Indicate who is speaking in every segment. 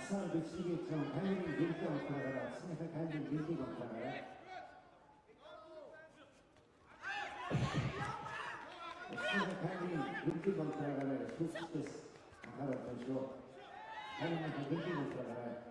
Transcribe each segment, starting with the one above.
Speaker 1: Sağ güçlü geçen kendini bilgi ortaya sınıfa kendini bilgi ortaya sınıfa kendini bilgi ortaya suçsuz haraplaşıyor kendini bilgi ortaya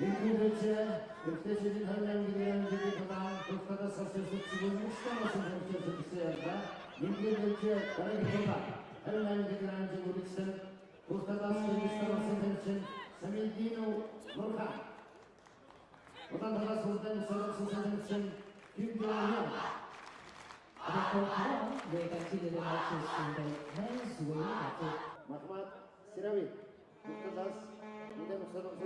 Speaker 1: Milli Gökteşe'nin hemen gideyen gibi kalan Kostada Sasyası Çubuğun İstanbul'un temsilcisi Kısayar'da Milli Karagıtı'da hemen gideyen Cumhurbaşkanı Kostada İstanbul'un temsilcisi Samildino Nurhan Vatandaş Sultan Sorumsuz Temsilcisi Kim Jong-un
Speaker 2: They continue the matches in the men's way after
Speaker 1: Mahmut Siravi Kostada İstanbul'un Sorumsuz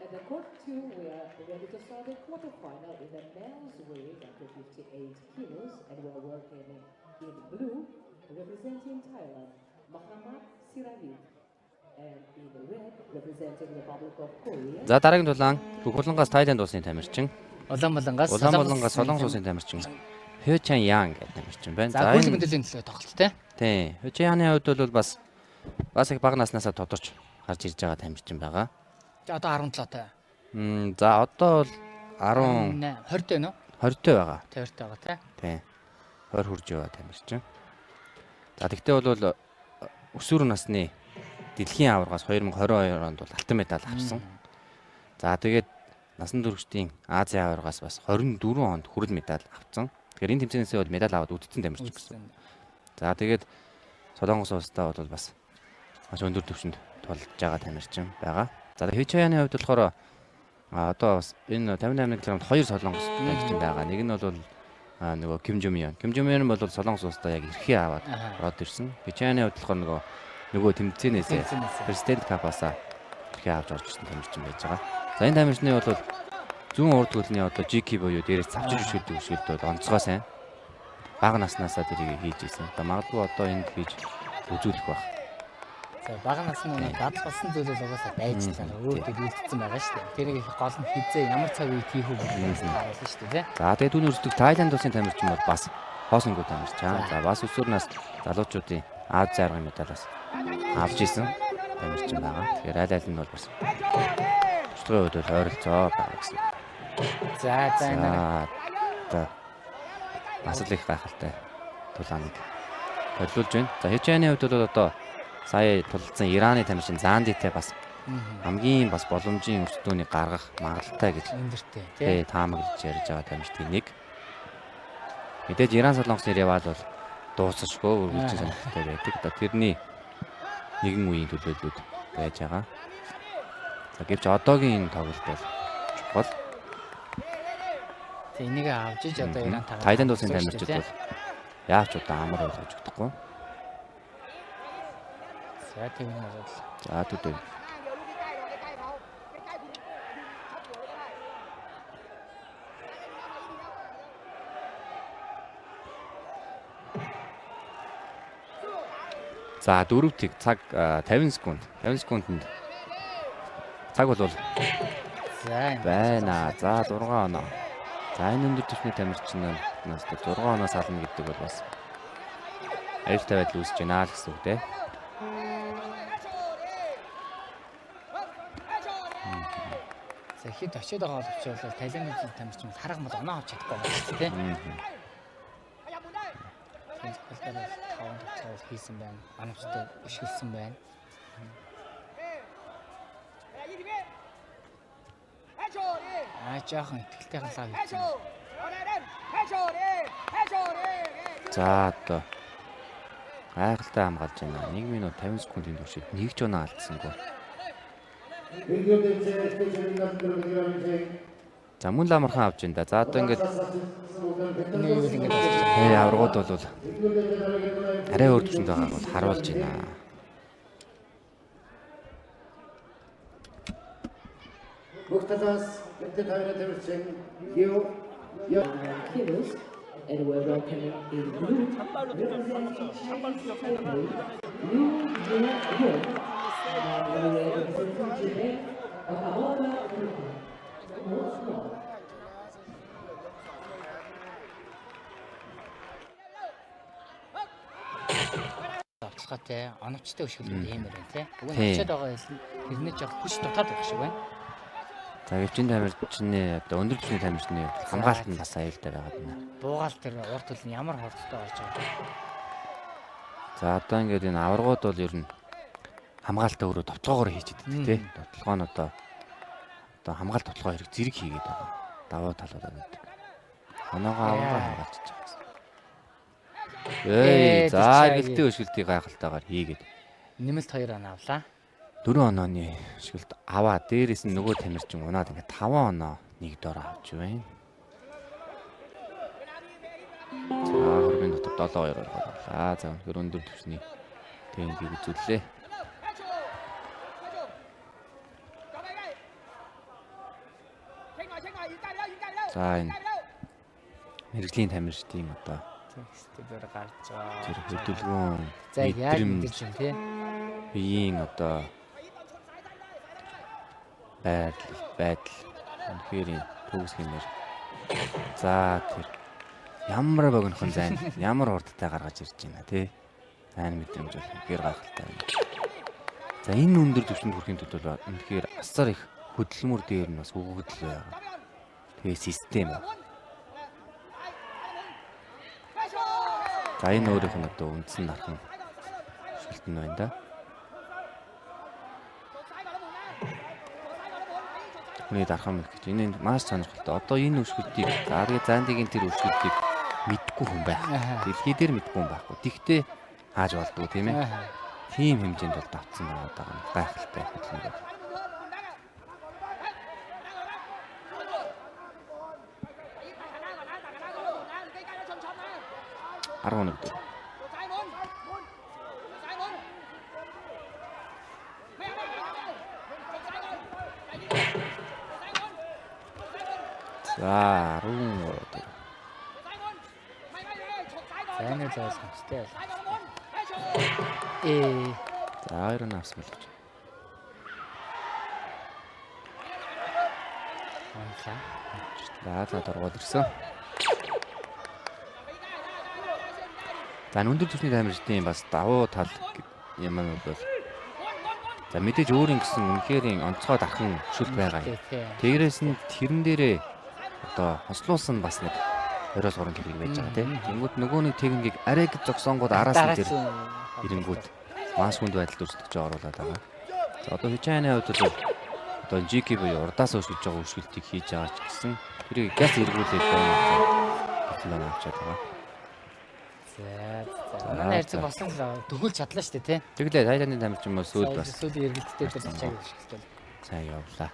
Speaker 2: At the court 2, we are ready to start the quarterfinal in the men's weight after 58 kilos, and we are working in blue, representing Thailand, Mahamat Siravi, and in red, representing the Republic of Korea.
Speaker 3: За дараагийн дулаан Улаангаас Тайланд улсын тамирчин.
Speaker 4: Улаанбалангаас
Speaker 3: Солонгос улсын тамирчин. Хёчан Ян гэдэг тамирчин байна.
Speaker 4: За хуулийн мэдээллийн төлөө тоглолт
Speaker 3: тий. Хёчан Яны хувьд бол бас их бага наснаасаа тодорч гарч ирж байгаа тамирчин байгаа.
Speaker 4: За одоо 17 тай.
Speaker 3: За одоо бол 10
Speaker 4: 20 тай нөө?
Speaker 3: 20 тай байгаа.
Speaker 4: 20 тай байгаа тий.
Speaker 3: Тий. 20 хүрж байгаа тамирчин. За тэгтээ бол өсвөр насны дэлхийн аваргаас 2022 онд бол алтан медаль авсан. За тэгээд насан туршидын Азийн аваргаас бас 24 онд хүрэл медаль авсан. Тэгэхээр энэ тэмцээнээс бол медаль аваад үдцэн тамирчин гэсэн. За тэгээд Солонгос улстай бол бас маш өндөр түвшинд тулж байгаа тамирчин байгаа. За Хёчаяны хувьд болохоор одоо бас энэ 58 кг-д 2 солонгос тамирчин байгаа. Нэг нь бол нөгөө Ким Жумьон. Ким Жумьон бол солонгос улстай яг эрхээ аваад ороод ирсэн. Хёчаяны хувьд болохоор нөгөө тэмцээнээс президент капасаа эрхээ авч орж ирсэн тамирчин байж байгаа. За энэ тамирчны бол зүүн урд хөлний одоо GK буюу дээрээс цавчиж өшгөлд бол онцгой сайн. Бага наснаасаа тэрийг хийж ирсэн. Одоо магадгүй одоо энд хийж үзүүлэх баг.
Speaker 4: За бага насны нэг дад болсон зүйл бол угаасаа байж байгаа. Өөрөө дэлгэцсэн байгаа шүү дээ. Тэрийг их гол нь хизээ ямар цаг үед хийх үү гэсэн харуулсан шүү дээ.
Speaker 3: За тэгээд түүний өрсөлдөх Тайланд улсын тамирчин бол бас хоосонгой тамирчин. За бас өсвөр нас залуучуудын Азийн аваргын медалаас авч ирсэн тамирчин байгаа. Тэгэхээр аль нь бол бас өчтөрийн үед бол ойролцоо байгаа гэсэн.
Speaker 4: За энэ
Speaker 3: одоо бас л их гайхалтай тулааныг төлөвлөж байна. За Хёчаяны хувьд бол одоо сая тулцсан Ираны тамирчин Зандитэй бас хамгийн бас боломжийн өртөөнийг гаргах магадлалтай гэж
Speaker 4: Өндөртэй
Speaker 3: тий таамаглаж ярьж байгаа тамирчдын нэг. Мэдээж Иран Солонгосны Ревал бол дуусчихгүй үргэлжлэн сонирхолтой байдаг. Одоо тэрний нэгэн үеийн төлөөллүүд байж байгаа. За гэвч одоогийн тоглолт бол чухал.
Speaker 4: Тэг энийг авч иж одоо Иран тагаад.
Speaker 3: Тайланд улсын тамирчид бол яавч удаа амар ойлгож өгдөхгүй.
Speaker 4: За тийм нэг асуудал.
Speaker 3: За төдөө. За 4-ийг цаг 50 секунд. 50 секундэд цаг бол
Speaker 4: За
Speaker 3: байна. За 6 оноо. За энэ өндөр түвшний тамирчнаас 6 оноо сална гэдэг бол бас аюултай байдал үүсэж байна л гэсэн үг дээ.
Speaker 4: за хэд очиод байгаа боловч бол Тайландын тамирчин бол харах мод оноо авч чадахгүй байна шүү дээ. Тийм зөвхөн таван төвчөөр хийсэн байна. Манайчдад ишгэлсэн байна. Жаахан ихтэй халаа хийсэн.
Speaker 3: За одоо гайхалтай хамгаалж байна. 1 минут 50 секундын туршид нэг ч оноо алдсангүй. За мөн л амархан авч байна да. За одоо ингээд аваргууд бол арай өөр төвшөнд байгааг бол харуулж байна.
Speaker 1: Бүгдээс гэдэг тавираа тамирчин
Speaker 2: kilos, and we're welcoming in blue, representing Chinese Taipei, Liu Yun, and we're representing Japan, Okamoto Group.
Speaker 4: Авцгаатай оновчтой өшгөлүүд ийм байна тий. Уг нь очиод байгаа хэлсэн тэрний жоох хүч дутаад байх шиг байна.
Speaker 3: За гэвчин тамирчны одоо өндөр түвшний тамирчны хамгаалалт нь бас аюултай байгаад байна.
Speaker 4: Буугаал тэр урт хөл нь ямар хорцтой болж байгаа.
Speaker 3: За одоо ингээд энэ аваргууд бол ер нь хамгаалтаа өөрөө товтлогоогоор хийж идэв тий. Товтлогоо нь одоо хамгаалт товтлогоо хэрэг зэрэг хийгээд байгаа. Давуу талууд байдаг. Оноогоо аваргаа хамгаалж байгаа. За эргэлтийн өшгөлтийг гайхалтайгаар хийгээд
Speaker 4: Нэмэлт 2 оноо авлаа.
Speaker 3: 4 онооны өшгөлт аваа дээрээс нь нөгөө тамирчин унаад ингээд 5 оноо нэг дор авч байна. За 2 минутад 7-2 боллоо. За өнөхөр өндөр түвшний техникийг үзүүллээ. За энэ мэрэгжлийн тамирчдын одоо
Speaker 4: Текстээр гарч байгаа.
Speaker 3: тэр хөдөлгөөн
Speaker 4: За яг ингэж юм тий.
Speaker 3: биеийн одоо байдал үнэхээр төгс хэмээр. За тэр ямар богинохон зайн ямар урдтай гаргаж ирж байна тий. Зайн мэдрэмж бол үнэхээр гайхалтай байна. За энэ өндөр түвшинд хүрэхин тулд үнэхээр асар их хөдөлмөр дээр нь бас өгөгдөл байгаа. Тэгээ систем. За энэ өөрийнх нь одоо үндсэн дархан шилтэн байна да. Хүний дархан гэж энэ маш сонирхолтой. Одоо энэ өшгөлтийг аргийн заандгийн тэр өшгөлтийг мэдгүй хүн байх. Дэлхий дээр мэдгүй хүн байхгүй. Тэгтээ хааж болдгоо тийм ээ. Тийм хэмжээнд бол давтсан байгаа нь гайхалтай хөдөлмөр. Аргон өгдөг. За 10 өгдөг.
Speaker 4: Зайны зай сонстой.
Speaker 3: За 2 нь авсан болж. За дөрвөл ирсэн. За өндөр түвшний тамирчдын бас давуу тал юм нь бол за мэдээж өөрийн гэсэн үнэхээр онцгой дархан хөшөлт байгаа юм. Тэгрээс нь тэрэн дээрээ одоо хослуулсан бас нэг 20-3 хэрэг байж байгаа тийм. Тэнгүүд нөгөө нэг техникийг арай гэж зогсоонгууд араас нь тэр эрэнгүүд маш хүнд байдалд үүсгэж оруулаад байгаа. За одоо Хичааны хувьд бол одоо GK буюу урдаас өсгөж байгаа үйлчлэлтийг хийж байгаа ч гэсэн тэрийг газ эргүүлээд байна. Батлон авчаад байгаа.
Speaker 4: За манай хайрцаг болсон төгөлж чадлаа шүү дээ тий.
Speaker 3: Тэглээ Тайландын тамирчин бол сүүл бас
Speaker 4: сүүлийн эргэлттэй дурчааг шүү дээ.
Speaker 3: сайн явлаа.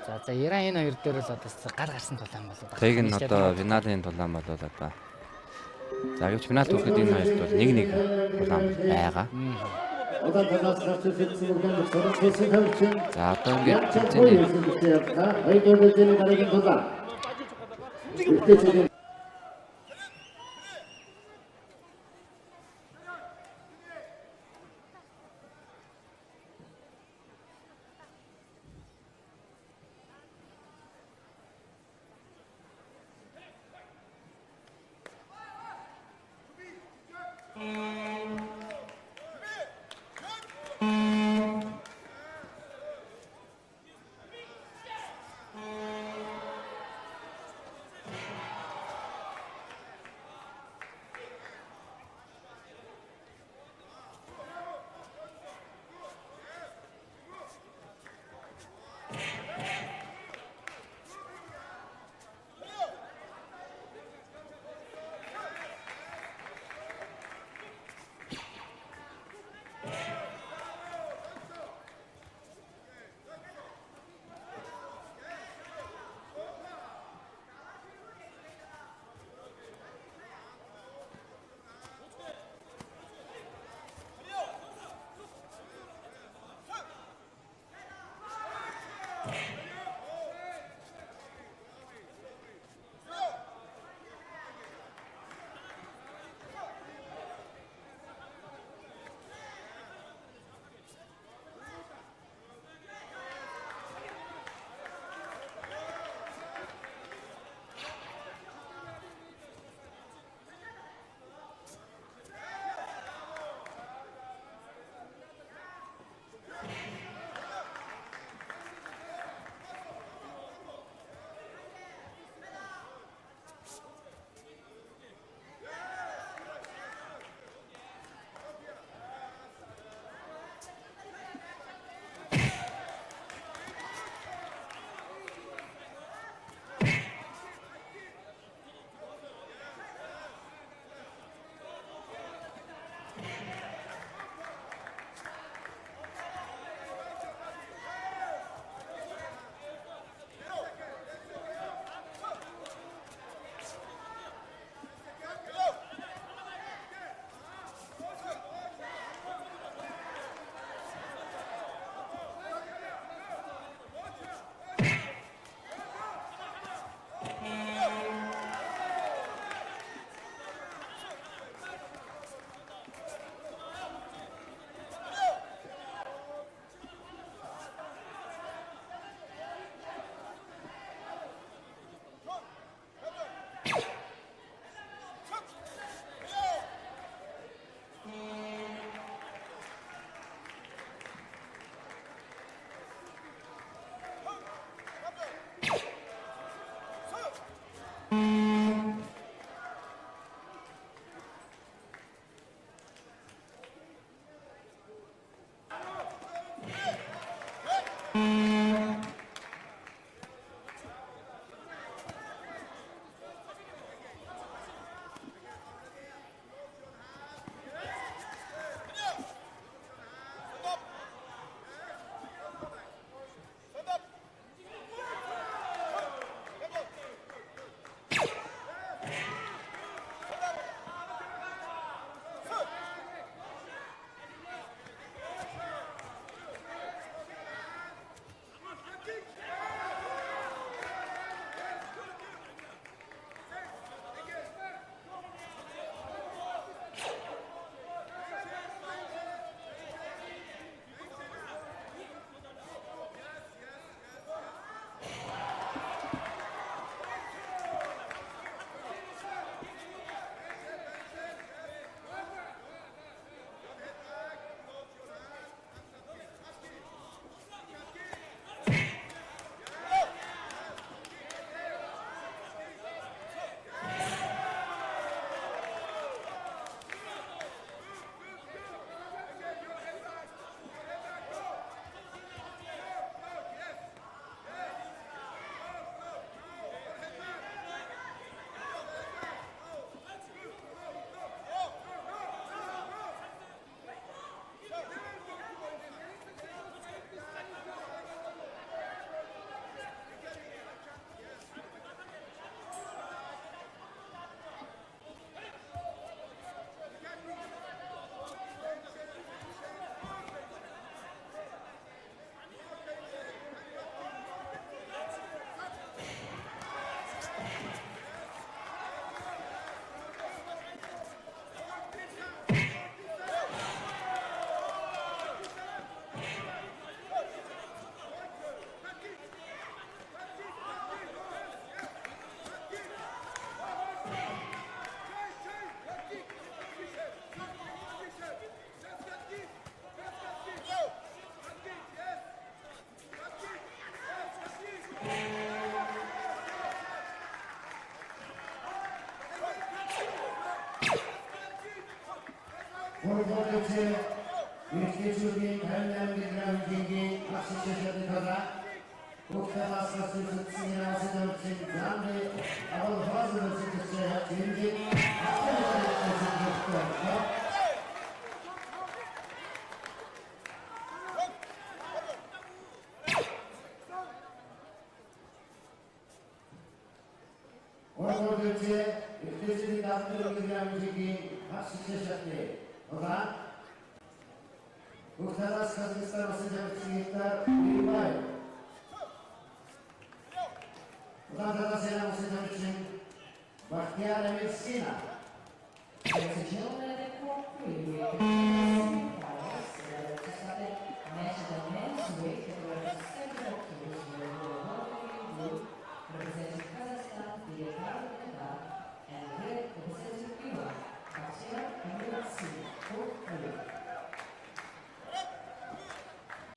Speaker 4: За Иран энэ хоёр дээр л одоо гар гарсан тулаан болоо.
Speaker 3: Тэг нь одоо финалийн тулаан болоод одоо за гэвч финал хүрэхэд энэ хоёрт бол 1-1 тулаан байгаа.
Speaker 1: Одан танаас гарч ирсэн үгээр сурах хийсэн хэмжээ.
Speaker 3: За одоо ингээд тэнцэнэ.
Speaker 1: Хоёрын дараагийн тулаан. Үлдээсэн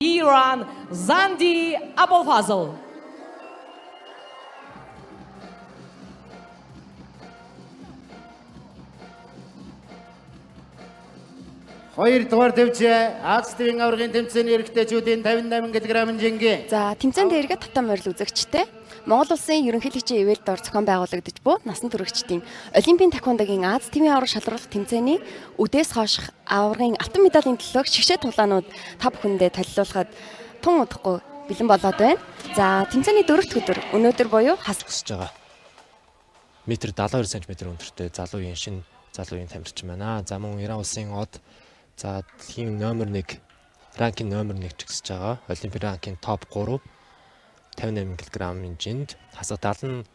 Speaker 2: Iran Zandi Abolfazl.
Speaker 1: Хоёрдугаар төвчөө Аз ТV-ийн аваргын тэмцээний эрэгтэйчүүдийн 58 кг жингийн.
Speaker 5: За тэмцээн дээргээ татам морил үзэгчтэй Монгол улсын ерөнхийлөгчийн ивэлд ор зохион байгуулагдаж буй насан туршидтын Олимпийн тахвондогийн Аз ТV-ийн аварга шалралт тэмцээний үдээс хойших аваргын алтан медалийн төлөөх шигшээ тулаанууд та бүхэндээ толилуулахад тун удахгүй бэлэн болоод байна. За тэмцээний 4-р өдөр өнөөдөр буюу
Speaker 3: хасж байгаа. Метр 72 см өндөртэй залуугийн шинэ залуугийн тамирчин байна. За мөн Иран улсын од за дэлхийн номер 1 ранкинг номер 1 чигсэж байгаа. Олимпийн ранкинг топ 3 58 кг-ийн жинд хасах 70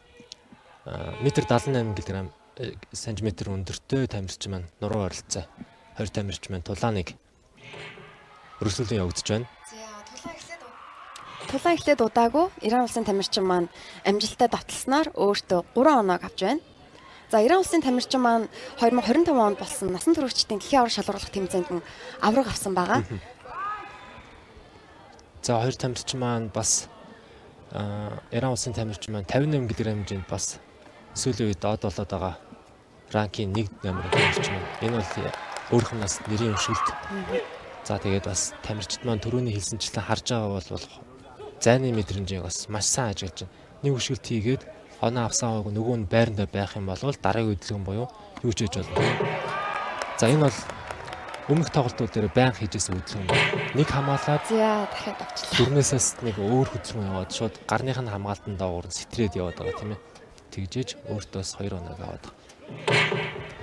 Speaker 3: метр 78 кг см өндөртэй тамирчин маань нуруу оролцоо. 20 тамирчин маань тулааныг өргөжлүүлэн явагдаж байна.
Speaker 5: Тулаан эхлээд удаагүй Иран улсын тамирчин маань амжилттай давталснаар өөртөө 3 оноог авч байна. За Иран улсын тамирчин маань 2025 онд болсон насан туршидтын дэлхийн аварга шалралт тэмцээнд авраг авсан байгаа.
Speaker 3: За хоёр тамирчин маань бас Иран улсын тамирчин маань 58 кг хэмжээнд бас сүүлийн үед од болоод байгаа ранкинг 1 номер тамирчин маань. Энэ бол өөрийнх нь нас нэрийн өшөлт. За тэгээд бас тамирчид маань түрүүний хэлсэнчлэн харж байгаа бол зайны мэдрэмжийг бас маш сайн ажиглаж байна. Нэг өшөлт хийгээд оноо авсан хойг нөгөө нь байрандаа байх юм бол дараагийн хөдөлгөөн буюу юу ч хийж болно. За энэ бол өмнөх тоглолтууд дээр байнга хийжсэн хөдөлгөөн. Нэг хамгаалаад
Speaker 5: дахиад авчлаа.
Speaker 3: Дөрнөөсөөс нэг өөр хөдөлгөөн яваад шууд гарных нь хамгаалтанд доогуур сэтрээд яваад байгаа тийм ээ. Тэгжээж өөртөөс 2 оноог аваад байгаа.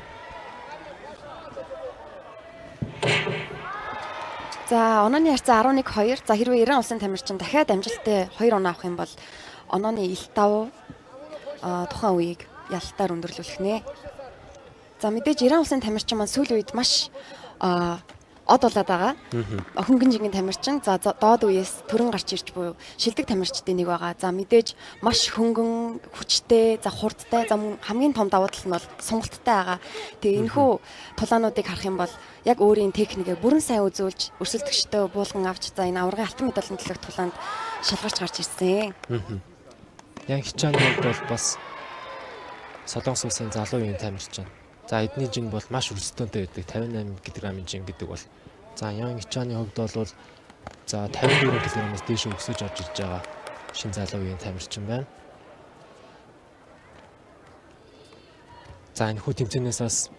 Speaker 5: За онооны харьцаа 11-2. За хэрвээ Иран улсын тамирчин дахиад амжилттай 2 оноо авах юм бол онооны ил тав тухайн үеийг ялтаар өндөрлүүлэх нэ. За мэдээж Иран улсын тамирчин маань сүүлийн үед маш од болоод байгаа. Хөнгөн жингийн тамирчин за доод үеэс төрөн гарч ирж буй шилдэг тамирчдын нэг байгаа. За мэдээж маш хөнгөн, хүчтэй, за хурдтай, за хамгийн том давуу тал нь бол сонголттой байгаа. Тэгээ энэхүү тулаануудыг харах юм бол яг өөрийн техникийг бүрэн сайн үзүүлж, өрсөлдөгчтэй буулган авч за энэ аваргын алтан медалийн төлөөх тулаанд шалгарч гарч ирсэн.
Speaker 3: Яг хичээний хувьд бол бас Солонгос улсын залуу үеийн тамирчин. За эдний жин бол маш өрсөлдөөнтэй байдаг 58 кг-ийн жин гэдэг бол. За Ян хичээний хувьд бол за 54 кг-аас дээш өсөж орж ирж байгаа шинэ залуу үеийн тамирчин байна. За энэ хүү тэмцээнээс бас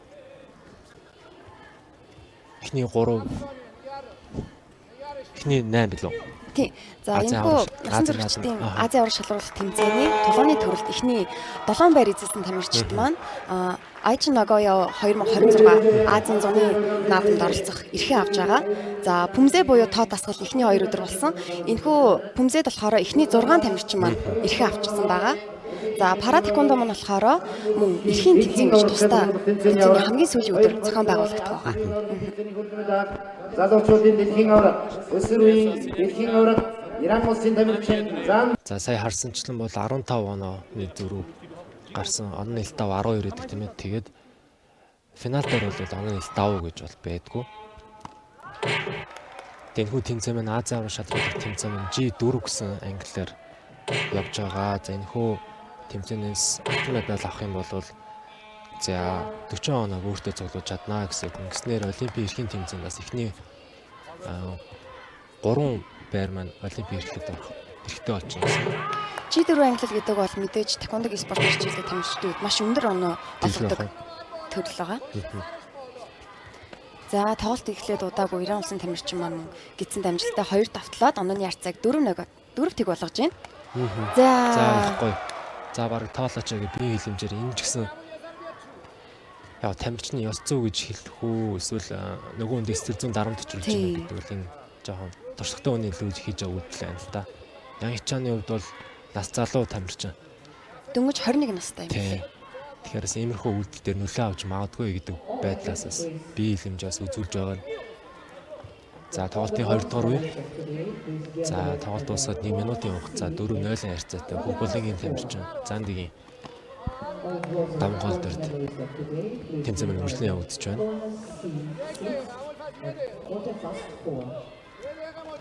Speaker 3: эхний 3 эхний 8 билүү.
Speaker 5: Тий. За энэхүү насан туршидтын Азийн аварга шалралт тэмцээний тулааны төрөлд эхний 7 байр эзэлсэн тамирчид маань Айчи Нагоё 2026 Азийн зуны наадамд оролцох эрхээ авч байгаа. За Пүмзэ буюу тоо дасгал эхний 2 өдөр болсон. Энэхүү Пүмзэд болохоор эхний 6 тамирчин маань эрхээ авчихсан байгаа. За паратеквондо маань болохоор мөн эрхийн тэмцээн гэж тусдаа тэмцээний хамгийн сүүлийн өдөр зохион байгуулагдах байгаа.
Speaker 1: Залуучуудын дэлхийн аварга, өсвөр үеийн дэлхийн аварга, Иран улсын тамирчин Зан.
Speaker 3: За сая харсанчлан бол 15 онооны дөрөв гарсан. Онооны ил тав 12 гэдэг тийм ээ. Тэгээд финал дээр бол онооны ил тав гэж бол байдгүй. Тэнхүү тэмцээн маань Азийн аварга шалралт тэмцээн маань G4 гэсэн англиар явж байгаа. За энэхүү тэмцээнээс алтан медаль авах юм бол
Speaker 6: За 40 оноо өөртөө цуглуулж чаднаа гэсэн. Ингэснээр Олимпийн эрхийн тэмцээнд бас эхний 3 байр маань Олимпийн эрхлэлд орох эрхтэй болж байна гэсэн.
Speaker 5: G4 англи гэдэг бол мэдээж тэквондо спорт хичээлд тамирчдын үед маш өндөр оноо олгодог төрөл байгаа. За тоглолт эхлээд удаагүй Иран улсын тамирчин маань гидсэнд амжилттай 2 давтлаад онооны ярцааг 4-1 4-1 болгож байна.
Speaker 6: За гоё. За баг тоолооч гэдэг би хэлэмжээр энэ ч гэсэн яа тамирчны ёс зүй гэж хэлэх үү эсвэл нөгөө хүнд эсрэг зүүн дарамт төвчүүлж байгаа гэдэг бол энэ жоохон туршлагатай хүний илүү хийж байгаа үйлдэл байна л да. Ян хичааны хувьд бол нас залуу тамирчин.
Speaker 5: Дөнгөж 21 настай юм.
Speaker 6: Тэгэхээр бас иймэрхүү үйлдэл дээр нөлөө авч магадгүй гэдэг байдлаас бас би хэлэмжээс үзүүлж байгаа нь. За тоглолтын 2 дугаар үе. За тоглолт дуусаад 1 минутын хугацаа 4-0 харьцаатай Хөвбөлийн тамирчин Зандигийн дамгол дэрд тэмцээн үргэлжлэн явагдаж байна.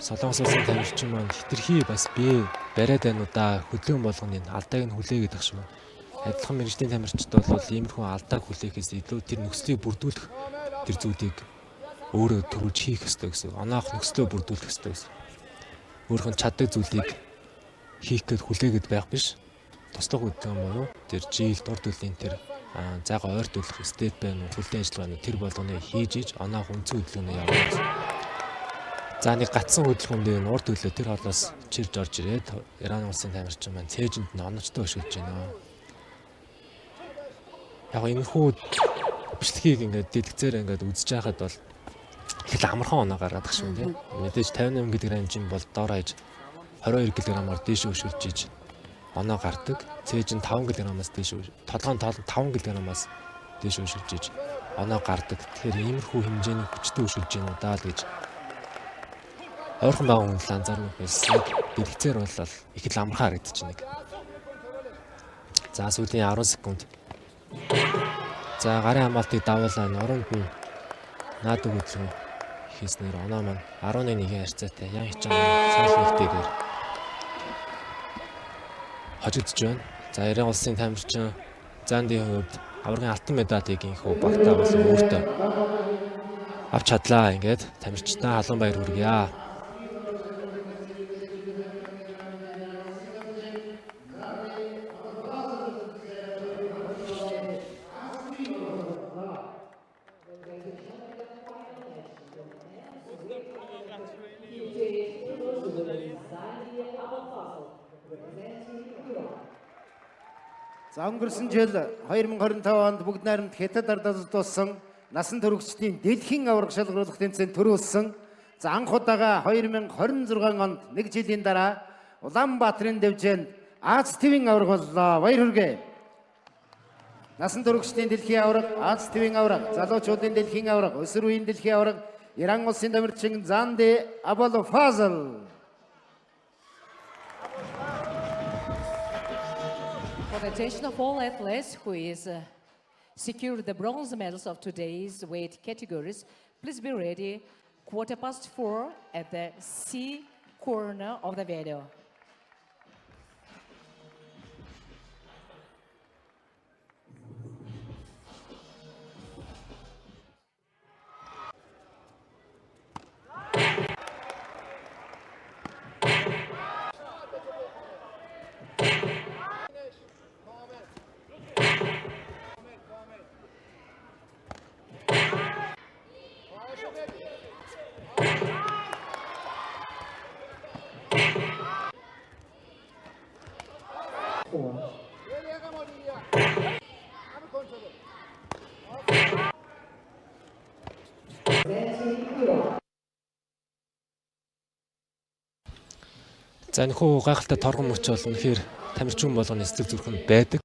Speaker 6: Солонгос улсын тамирчин маань хитрхи бас бие бариад байна уу да хөдөлгөөн болгоны алдааг нь хүлээгээд ах шүү. Адилхан мэргэжлийн тамирчид бол иймэрхүү алдааг хүлээхээс илүү тэр нөхцөлийг бүрдүүлэх тэр зүйлийг өөрөө төрүүлж хийх ёстой гэсэн. Оноох нөхцлөө бүрдүүлэх ёстой гэсэн. Өөрхөн чаддаг зүйлийг хийх гээд хүлээгээд байх биш. Туслах хөдөлгөөн мөн үү? Тэр жийл дур төлөлийн тэр зайгаа ойр төлөх степ байна уу? Хүлээн ажиллагаа нь тэр болгоны хийж иж оноох үнцэн хөдөлгөөнөө явуулсан. За нэг гацсан хөдөлгөөнд урд төлөө тэр хоолоос чирж орж ирээд Иран улсын тамирчин маань цээжинд нь оноцтой өшөлж байна. Яг энэ хүү бичлэгийг ингээд дэлгэцээр ингээд үзэж байхад бол их амархан оноо гараад ах шүү дээ. Мэдээж 58 кг хэмжин бол доор хаяж 22 кг-аар дээш өшөлж иж оноо гардаг. Цээж нь 5 кг-аас дээш толгойн 5 кг-аас дээш өшөлж иж оноо гардаг. Тэгэхээр иймэрхүү хэмжээний хүчтэй өшөлж байна даа л гэж ойрхон байгаа хүн л анзаарна байсан. Дэлгэцээр бол их л амархан харагдаж байна. За сүүлийн 10 секунд. За гарын хамгаалтыг давуулаа оронд нь наад хөдөлгөөн хийснээр оноо маань 11-1 харьцаатай ян хичээн санал нэгтэйгээр хожигдож байна. За Иран улсын тамирчин Зандийн хувьд аваргын алтан медалийг инхүү багтаа болсон өөртөө авч чадлаа. Ингээд тамирчдаа халуун баяр хүргье.
Speaker 1: За өнгөрсөн жил 2025 онд бүгд найрамд Хятад ардаас туссан насан туршидчдын дэлхийн аварга шалгаруулах тэмцээнд төрүүлсэн. За анх удаага 2026 онд нэг жилийн дараа Улаанбаатарын дэвжээнд Аз ТV-ийн аварга боллоо. Баяр хүргэе. Насан туршидчдын дэлхийн аварга, Аз ТV-ийн аварга, залуучуудын дэлхийн аварга, өсвөр үеийн дэлхийн аварга, Иран улсын тамирчин Занди Аболфазл.
Speaker 2: For the attention of all athletes who is secured the bronze medals of today's weight categories, please be ready 4:15 at the C corner of the video.
Speaker 6: За энэ хүү гайхалтай торгон мөч бол үнэхээр тамирчин болгоны эсрэг зүрх нь байдаг.